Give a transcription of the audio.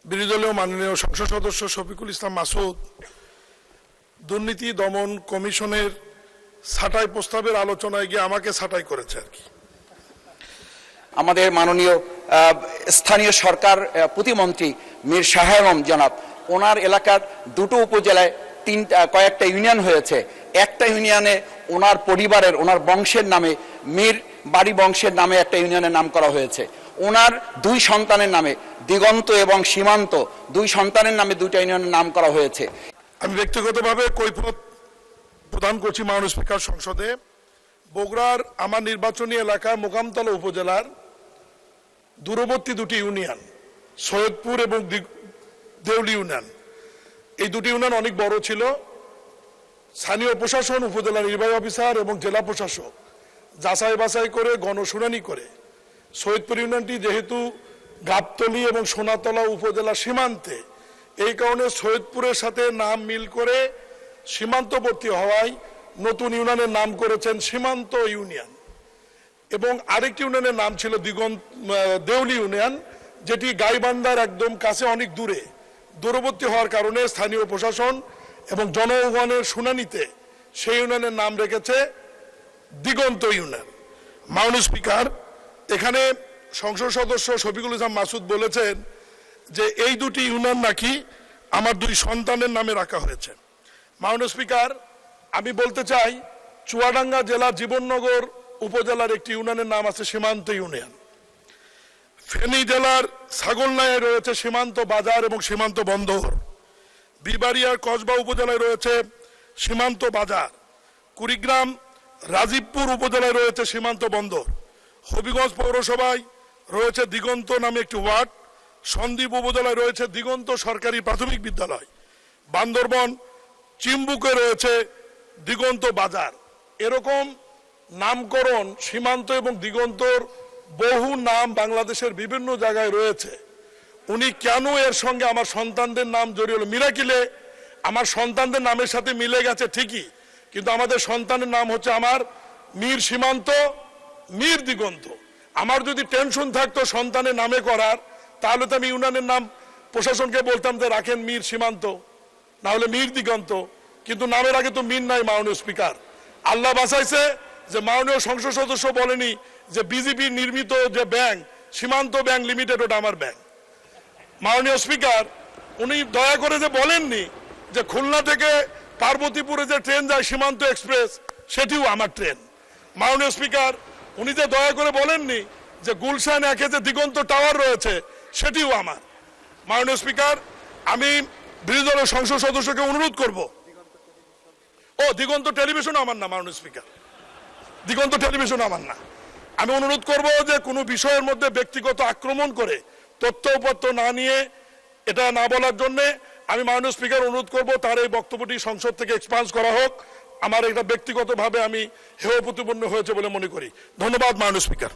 বিরোধী দলীয় মাননীয় সংসদ সদস্য শফিকুল ইসলাম মাসুদ দুর্নীতি দমন কমিশনের ছাঁটাই প্রস্তাবের আলোচনায় গিয়ে আমাকে ছাঁটাই করেছে আর কি। আমাদের মাননীয় স্থানীয় সরকার প্রতিমন্ত্রী মীর শাহ আলম জনাব, ওনার এলাকার দুটো উপজেলায় কয়েকটা ইউনিয়ন হয়েছে। একটা ইউনিয়নে ওনার পরিবারের, ওনার বংশের নামে, মীর বাড়ি বংশের নামে একটা ইউনিয়নের নাম করা হয়েছে। ওনার দুই সন্তানের নামে, দিগন্ত এবং সীমান্ত, দুই সন্তানের নামে দুইটা ইউনিয়নের নাম করা হয়েছে। আমি ব্যক্তিগতভাবে কৈফিয়ত প্রদান করছি মাননীয় স্পিকার সংসদে। বগুড়ার আমার নির্বাচনী এলাকা মোকামতলা উপজেলার দূরবর্তী দুটি ইউনিয়ন সৈয়দপুর এবং দেউলি ইউনিয়ন, এই দুটি ইউনিয়ন অনেক বড় ছিল। স্থানীয় প্রশাসন, উপজেলা নির্বাহী অফিসার এবং জেলা প্রশাসক যাচাই বাছাই করে গণশুনানি করে সৈয়দপুর ইউনিয়নটি যেহেতু গাবতলী এবং সোনাতলা উপজেলা সীমান্তে, এই কারণে সৈয়দপুরের সাথে নাম মিল করে সীমান্তবর্তী হওয়ায় নতুন ইউনিয়নের নাম করেছেন সীমান্ত ইউনিয়ন। এবং আরেকটি ইউনিয়নের নাম ছিল দেউলি ইউনিয়ন, যেটি গাইবান্ধার একদম কাছে অনেক দূরবর্তী হওয়ার কারণে স্থানীয় প্রশাসন এবং জনগণের শুনানিতে সেই ইউনিয়নের নাম রেখেছে দিগন্ত ইউনিয়ন। মাননীয় স্পিকার, এখানে সংসদ সদস্য শফিকুল ইসলাম মাসুদ বলেছেন যে এই দুটি ইউনিয়ন নাকি আমার দুই সন্তানের নামে রাখা হয়েছে। মাননীয় স্পিকার, আমি বলতে চাই চুয়াডাঙ্গা জেলার জীবননগর উপজেলার একটি ইউনিয়নের নাম আছে সীমান্ত ইউনিয়ন। ফেনী জেলার ছাগলনাইয়ে রয়েছে সীমান্ত বাজার এবং সীমান্ত বন্দর। বিবাড়িয়ার কসবা উপজেলায় রয়েছে সীমান্ত বাজার। কুড়িগ্রাম রাজীবপুর উপজেলায় রয়েছে সীমান্ত বন্দর। হবিগঞ্জ পৌরসভায় রয়েছে দিগন্ত নামে একটি ওয়ার্ড। সন্দ্বীপ উপজেলায় রয়েছে দিগন্ত সরকারি প্রাথমিক বিদ্যালয়। বান্দরবন চিম্বুকে রয়েছে দিগন্ত বাজার। এরকম নামকরণ সীমান্ত এবং দিগন্তর বহু নাম বাংলাদেশের বিভিন্ন জায়গায় রয়েছে। উনি কেন এর সঙ্গে আমার সন্তানদের নাম জড়িয়ে হলো? মিরাকিলে আমার সন্তানদের নামের সাথে মিলে গেছে ঠিকই, কিন্তু আমাদের সন্তানের নাম হচ্ছে আমার মীর সীমান্ত, মীর দিগন্ত। আমার যদি টেনশন থাকতো সন্তানের নামে করার, তাহলে তো আমি ইউনিয়নের নাম প্রশাসনকে বলতাম যে রাখেন মীর সীমান্ত, না হলে মীর দিগন্ত। কিন্তু নামের আগে তো মীর নাই। মাননীয় স্পিকার, আল্লাহ বাঁচাইছে যে মাননীয় সংসদ সদস্য বলেনি যে বিজেপি নির্মিত যে ব্যাংক সীমান্ত ব্যাংক লিমিটেড ওটা আমার ব্যাংক। মাননীয় স্পিকার, উনি দয়া করে যে বলেননি যে খুলনা থেকে পার্বতীপুরে যে ট্রেন যায় সীমান্ত এক্সপ্রেস, সেটিও আমার ট্রেন। মাননীয় স্পিকার, উনি যে দয়া করে বলেননি যে গুলশান একে যে দিগন্ত টাওয়ার রয়েছে, সেটিও আমার। মাননীয় স্পিকার, আমি বিরোধী দলের সংসদ সদস্যকে অনুরোধ করব, দিগন্ত টেলিভিশন আমার না। মাননীয় স্পিকার, দিগন্ত টেলিভিশন আমার না। আমি অনুরোধ করব যে কোনো বিষয়ের মধ্যে ব্যক্তিগত আক্রমণ করে তথ্য উপত্য না নিয়ে এটা না বলার জন্য আমি মাননীয় স্পিকার অনুরোধ করব তার এই বক্তব্যটি সংসদ থেকে এক্সপান্স করা হোক। আমার এটা ব্যক্তিগতভাবে আমি হেয় প্রতিপন্ন হয়েছে বলে মনে করি। ধন্যবাদ মাননীয় স্পিকার।